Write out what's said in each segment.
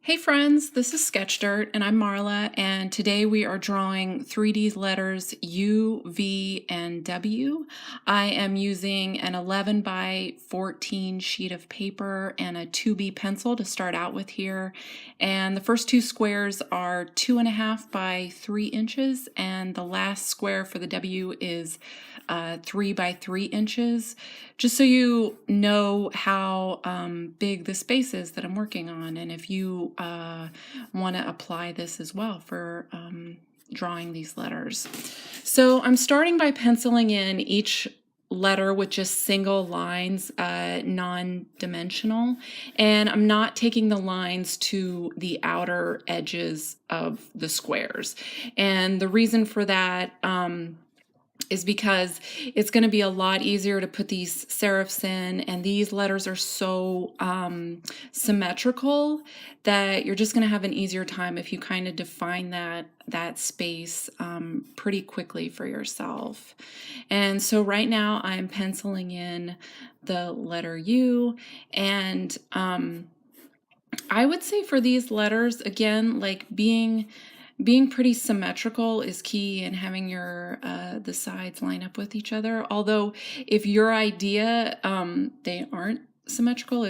Hey friends, this is Sketch Dirt and I'm Marla, and today we are drawing 3D letters U, V, and W. I am using an 11 by 14 sheet of paper and a 2B pencil to start out with here. And the first two squares are 2.5 by 3 inches, and the last square for the W is 3 by 3 inches, just so you know how big the space is that I'm working on, and if you want to apply this as well for drawing these letters. So I'm starting by penciling in each letter with just single lines, non-dimensional, and I'm not taking the lines to the outer edges of the squares. And the reason for that is because it's going to be a lot easier to put these serifs in, and these letters are so symmetrical that you're just going to have an easier time if you kind of define that space pretty quickly for yourself. And so right now I'm penciling in the letter U, and I would say for these letters, again, like being pretty symmetrical is key, and having your the sides line up with each other. Although if your idea they aren't symmetrical,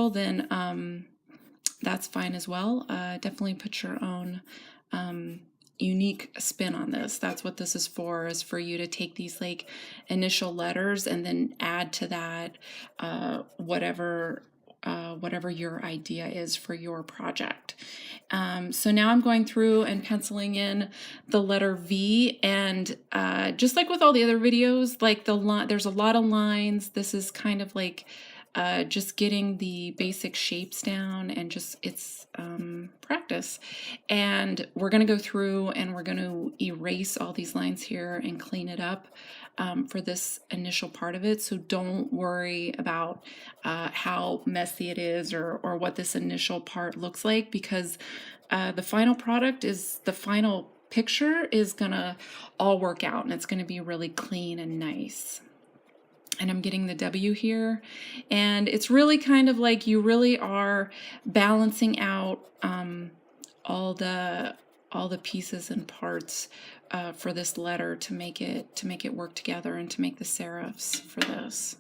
then that's fine as well. Definitely put your own unique spin on this. That's what this is for you to take these like initial letters and then add to that whatever your idea is for your project. So now I'm going through and penciling in the letter V, and just like with all the other videos, like there's a lot of lines. This is kind of like just getting the basic shapes down, and just it's practice. And we're going to go through and we're going to erase all these lines here and clean it up for this initial part of it. So don't worry about how messy it is or what this initial part looks like, because the final product the final picture is gonna all work out, and it's gonna be really clean and nice. And I'm getting the W here, and it's really kind of like you really are balancing out all the pieces and parts for this letter to make it work together and to make the serifs for this.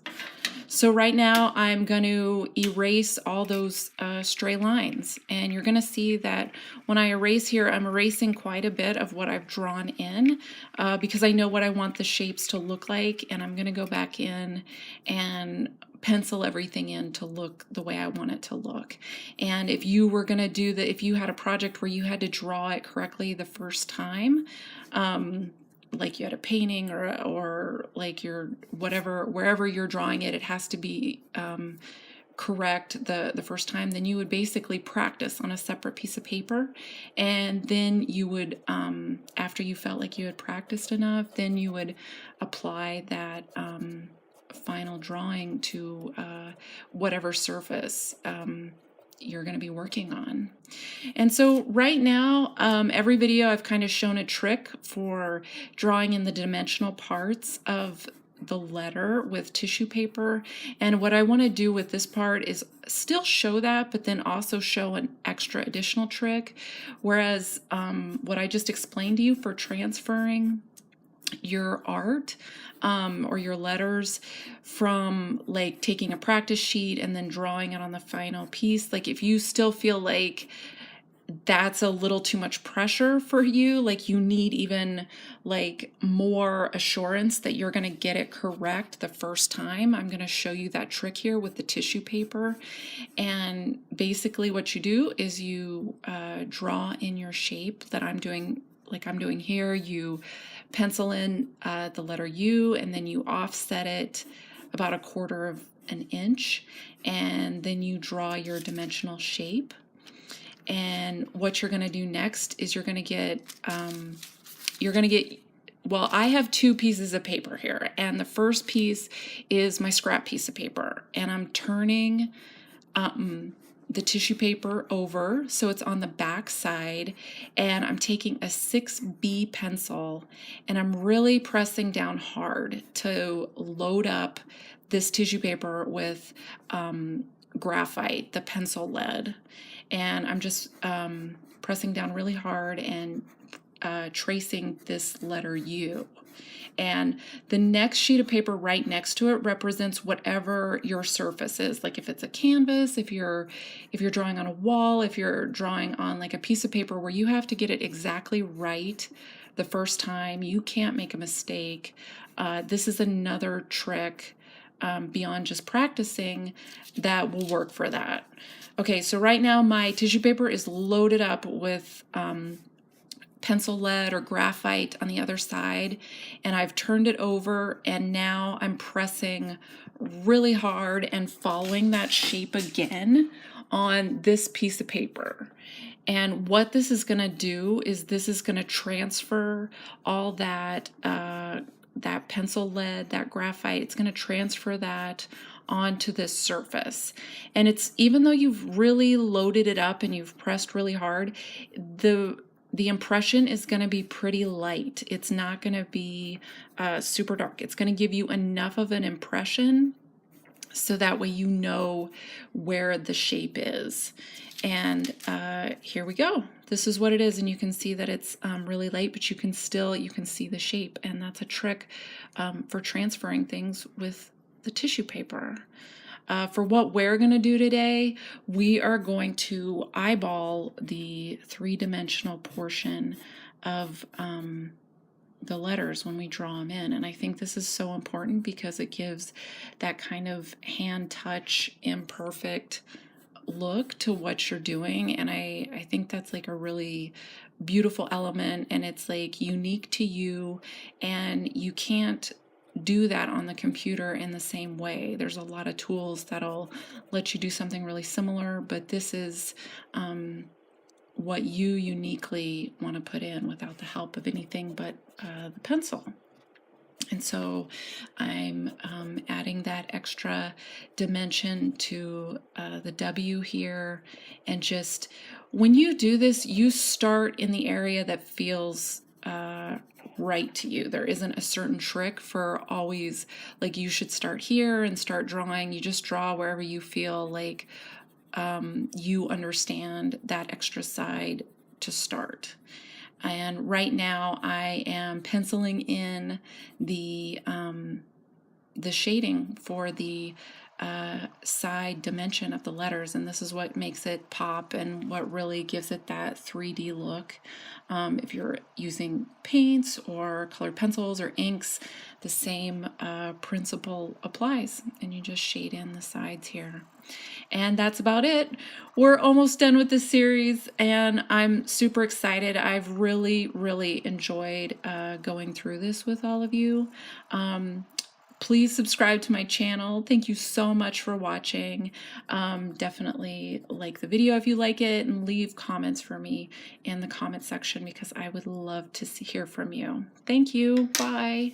So right now I'm going to erase all those stray lines, and you're going to see that when I erase here, I'm erasing quite a bit of what I've drawn in because I know what I want the shapes to look like, and I'm going to go back in and pencil everything in to look the way I want it to look. And if you were going to if you had a project where you had to draw it correctly the first time, like you had a painting or like wherever you're drawing it, it has to be correct the first time, then you would basically practice on a separate piece of paper, and then you would after you felt like you had practiced enough, then you would apply that final drawing to whatever surface you're going to be working on. And so right now, every video I've kind of shown a trick for drawing in the dimensional parts of the letter with tissue paper. And what I want to do with this part is still show that, but then also show an extra additional trick. Whereas what I just explained to you for transferring your art or your letters from like taking a practice sheet and then drawing it on the final piece, like if you still feel like that's a little too much pressure for you, like you need even like more assurance that you're going to get it correct the first time, I'm going to show you that trick here with the tissue paper. And basically what you do is you draw in your shape that I'm doing, like I'm doing here. You pencil in the letter U, and then you offset it about 1/4 inch, and then you draw your dimensional shape. And what you're going to do next is you're going to get well, I have 2 pieces of paper here, and the first piece is my scrap piece of paper, and I'm turning the tissue paper over so it's on the back side, and I'm taking a 6B pencil and I'm really pressing down hard to load up this tissue paper with graphite, the pencil lead. And I'm just pressing down really hard and tracing this letter U. And the next sheet of paper right next to it represents whatever your surface is. Like if it's a canvas, if you're drawing on a wall, if you're drawing on like a piece of paper where you have to get it exactly right the first time, you can't make a mistake. This is another trick beyond just practicing that will work for that. Okay, so right now my tissue paper is loaded up with pencil lead or graphite on the other side, and I've turned it over, and now I'm pressing really hard and following that shape again on this piece of paper. And what this is going to do is this is going to transfer all that that pencil lead, that graphite, it's going to transfer that onto this surface. And it's, even though you've really loaded it up and you've pressed really hard, the impression is going to be pretty light. It's not going to be super dark. It's going to give you enough of an impression so that way you know where the shape is. And here we go. This is what it is, and you can see that it's really light, but you can see the shape, and that's a trick for transferring things with the tissue paper. For what we're going to do today, we are going to eyeball the three-dimensional portion of the letters when we draw them in. And I think this is so important because it gives that kind of hand touch, imperfect look to what you're doing. And I think that's like a really beautiful element, and it's like unique to you, and you can't do that on the computer in the same way. There's a lot of tools that'll let you do something really similar, but this is what you uniquely want to put in without the help of anything but the pencil. And so I'm adding that extra dimension to the W here. And just when you do this, you start in the area that feels right to you. There isn't a certain trick for always, like you should start here and start drawing. You just draw wherever you feel like you understand that extra side to start. And right now I am penciling in the shading for the side dimension of the letters, and this is what makes it pop and what really gives it that 3D look. If you're using paints or colored pencils or inks, the same principle applies, and you just shade in the sides here. And that's about it. We're almost done with this series, and I'm super excited. I've really enjoyed going through this with all of you. Please subscribe to my channel. Thank you so much for watching. Definitely like the video if you like it, and leave comments for me in the comment section because I would love to hear from you. Thank you. Bye.